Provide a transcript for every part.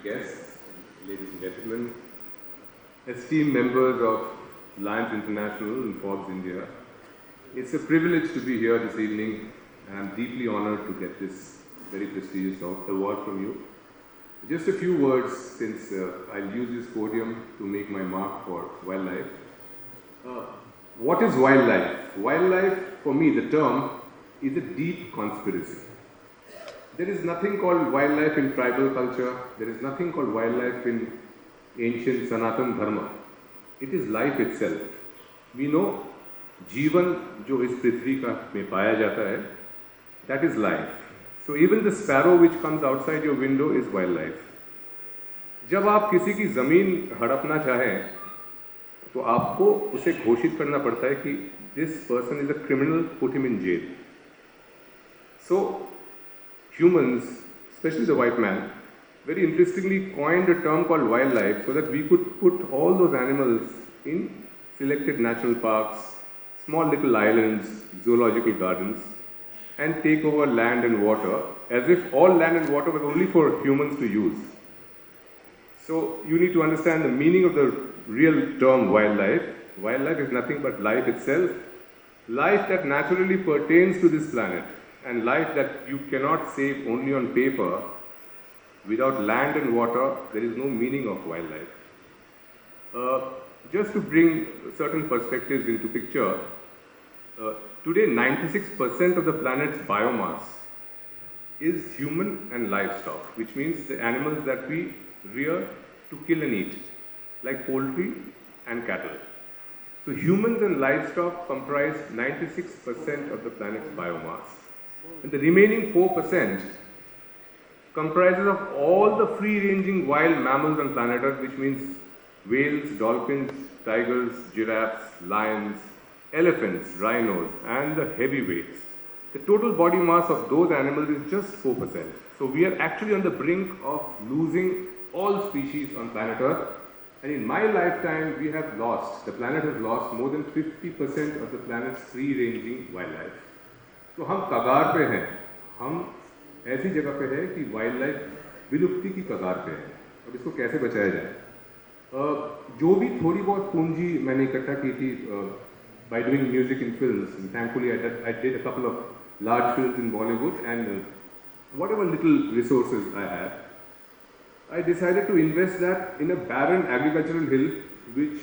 guests, ladies and gentlemen, esteemed members of Lions International and Forbes India. It's a privilege to be here this evening, and I'm deeply honored to get this very prestigious award from you. Just a few words, since I'll use this podium to make my mark for wildlife. What is wildlife? Wildlife, for me, the term, is a deep conspiracy. There is nothing called wildlife in tribal culture. There is nothing called wildlife in ancient Sanatan Dharma. It is life itself. We know, जीवन जो इस पृथ्वी का में पाया जाता है, that is life. So even the sparrow which comes outside your window is wildlife. जब आप किसी की ज़मीन हड़पना चाहें, तो आपको उसे घोषित करना पड़ता है कि this person is a criminal, put him in jail. So humans, especially the white man, very interestingly coined a term called wildlife so that we could put all those animals in selected national parks, small little islands, zoological gardens, and take over land and water as if all land and water was only for humans to use. So you need to understand the meaning of the real term wildlife. Wildlife is nothing but life itself, life that naturally pertains to this planet, and life that you cannot save only on paper. Without land and water, there is no meaning of wildlife. Just to bring certain perspectives into picture, today 96% of the planet's biomass is human and livestock, which means the animals that we rear to kill and eat, like poultry and cattle. So humans and livestock comprise 96% of the planet's biomass. And the remaining 4% comprises of all the free-ranging wild mammals on planet Earth, which means whales, dolphins, tigers, giraffes, lions, elephants, rhinos, and the heavyweights. The total body mass of those animals is just 4%. So we are actually on the brink of losing all species on planet Earth. And in my lifetime, we have lost, the planet has lost more than 50% of the planet's free-ranging wildlife. तो हम कगार पे हैं, हम ऐसी जगह पे है कि वाइल्ड लाइफ विलुप्ति की कगार पे है. अब इसको कैसे बचाया जाए? जो भी थोड़ी बहुत पूंजी मैंने इकट्ठा की थी by doing music in films, and thankfully I did a couple of large films in Bollywood, and whatever little resources I had, I decided to invest that in a barren agricultural hill which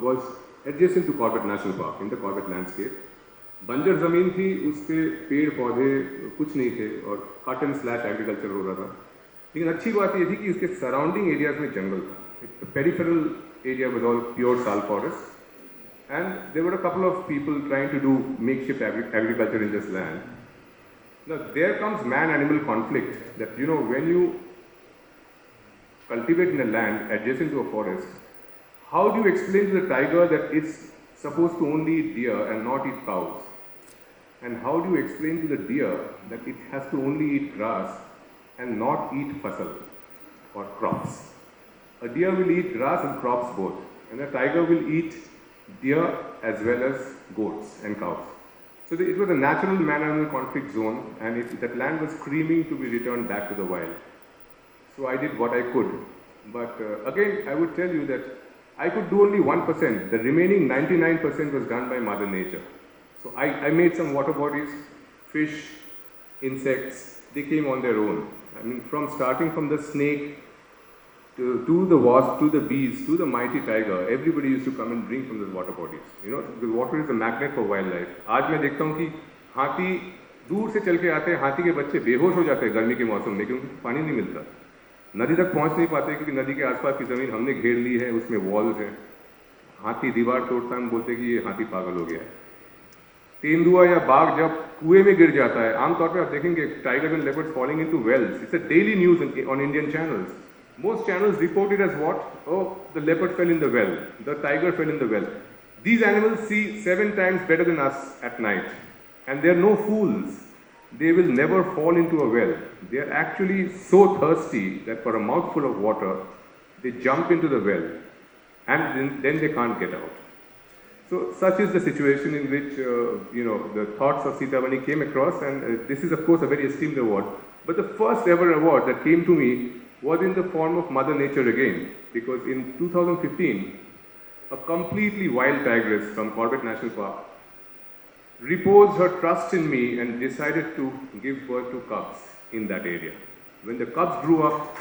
was adjacent to Corbett National Park, in the Corbett landscape. बंजर ज़मीन थी, उस पर पेड़ पौधे कुछ नहीं थे और कट एंड स्लैश एग्रीकल्चर हो रहा था. लेकिन अच्छी बात ये थी कि इसके सराउंडिंग एरियाज में जंगल था. The peripheral area was all pure sal forest, and there were a couple of people trying to do makeshift agriculture in this land. Now there comes man-animal conflict, that you know, when you cultivate in a land adjacent to a forest, how do you explain to the tiger that it's supposed to only eat deer and not eat cows? And how do you explain to the deer that it has to only eat grass and not eat fasal or crops? A deer will eat grass and crops both, and a tiger will eat deer as well as goats and cows. So it was a natural man-animal conflict zone, and that land was screaming to be returned back to the wild. So I did what I could, but again I would tell you that I could do only 1%. The remaining 99% was done by Mother Nature. So I made some water bodies, fish, insects, they came on their own. I mean, starting from the snake to the wasp, to the bees, to the mighty tiger, everybody used to come and drink from those water bodies. You know, the water is a magnet for wildlife. आज मैं देखता हूँ कि हाथी दूर से चल के आते हैं, हाथी के बच्चे बेहोश हो जाते हैं गर्मी के मौसम में क्योंकि पानी नहीं मिलता. नदी तक पहुंच नहीं पाते क्योंकि नदी के आसपास की ज़मीन हमने घेर ली है, उसमें वॉल्स हैं. हाथी दीवार तोड़ता है, हम बोलते हैं कि ये हाथी पागल हो गया है. तेंदुआ या बाघ जब कुएं में गिर जाता है, आमतौर पर आप देखेंगे tiger and leopards falling into wells. It's a daily news on Indian channels. Most channels report it as what? Oh, the leopard fell in the well, the tiger fell in the well. These animals see 7 times better than us at night, and they are no fools. They will never fall into a well. They are actually so thirsty that for a mouthful of water, they jump into the well, and then they can't get out. So such is the situation in which the thoughts of Sitavani came across, and this is of course a very esteemed award. But the first ever award that came to me was in the form of Mother Nature again, because in 2015, a completely wild tigress from Corbett National Park reposed her trust in me and decided to give birth to cubs in that area. When the cubs grew up,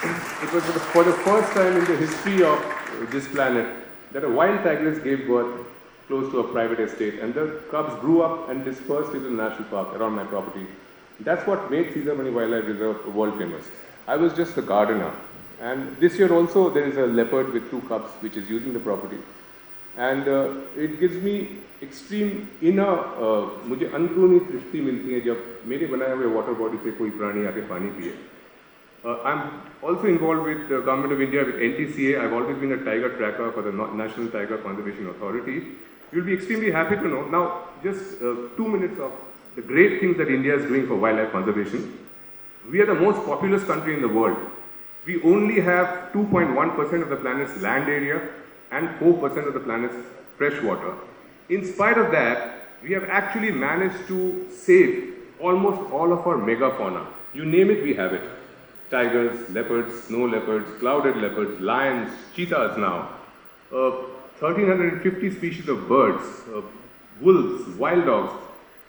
it was for the first time in the history of this planet that a wild tigress gave birth close to a private estate, and the cubs grew up and dispersed into the national park around my property. That's what made Sisamani Wildlife Reserve world famous. I was just a gardener. And this year also there is a leopard with 2 cubs which is using the property. And it gives me extreme inner, मुझे अंदरूनी तृप्ति मिलती है जब मेरे बनाए हुए water body से कोई प्राणी आके पानी पिए. I'm also involved with the Government of India with NTCA. I've always been a tiger tracker for the National Tiger Conservation Authority. You'll be extremely happy to know. Now, just 2 minutes of the great things that India is doing for wildlife conservation. We are the most populous country in the world. We only have 2.1% of the planet's land area and 4% of the planet's fresh water. In spite of that, we have actually managed to save almost all of our megafauna. You name it, we have it. Tigers, leopards, snow leopards, clouded leopards, lions, cheetahs now, 1,350 species of birds, wolves, wild dogs.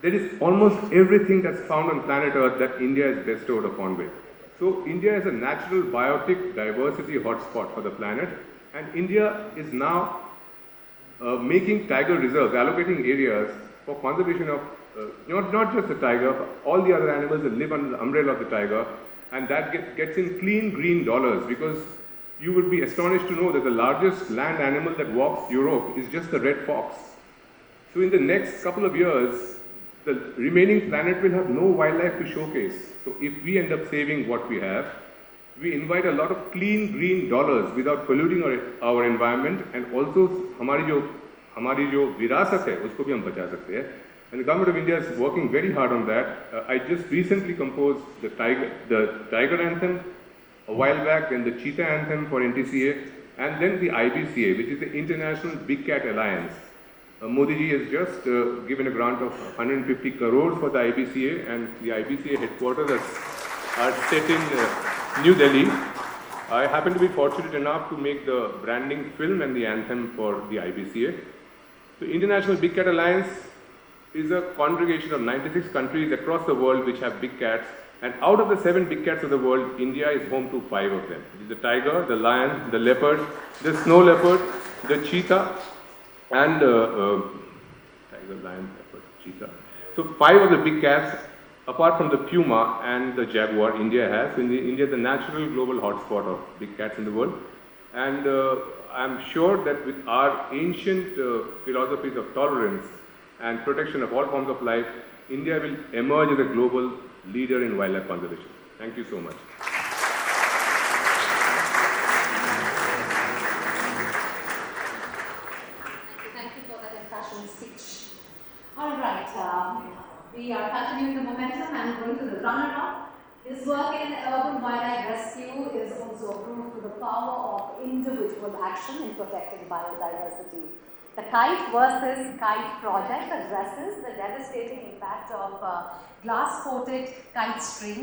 There is almost everything that's found on planet Earth that India is bestowed upon with. So India is a natural biotic diversity hotspot for the planet, and India is now making tiger reserves, allocating areas for conservation of not just the tiger, but all the other animals that live under the umbrella of the tiger, and that gets in clean green dollars, because you would be astonished to know that the largest land animal that walks Europe is just the red fox. So in the next couple of years, the remaining planet will have no wildlife to showcase. So if we end up saving what we have, we invite a lot of clean green dollars without polluting our environment, and also हमारी जो विरासत है उसको भी हम बचा सकते हैं. And the Government of India is working very hard on that. I just recently composed the tiger anthem a while back, then the cheetah anthem for NTCA, and then the IBCA, which is the International Big Cat Alliance. Modi ji has just given a grant of 150 crores for the IBCA, and the IBCA headquarters are set in New Delhi. I happen to be fortunate enough to make the branding film and the anthem for the IBCA. The International Big Cat Alliance is a congregation of 96 countries across the world which have big cats, and out of the 7 big cats of the world, India is home to 5 of them. The tiger, the lion, the leopard, the snow leopard, the cheetah, and tiger, lion, leopard, cheetah. So 5 of the big cats, apart from the puma and the jaguar, India has. So India is the natural global hotspot of big cats in the world. And I'm sure that with our ancient philosophies of tolerance and protection of all forms of life, India will emerge as a global leader in wildlife conservation. Thank you so much. Thank you for that impassioned speech. All right, we are continuing the momentum and going to the runner-up. His work in urban wildlife rescue is also a proof to the power of individual action in protecting biodiversity. The Kite versus Kite project addresses the devastating impact of glass-coated kite strings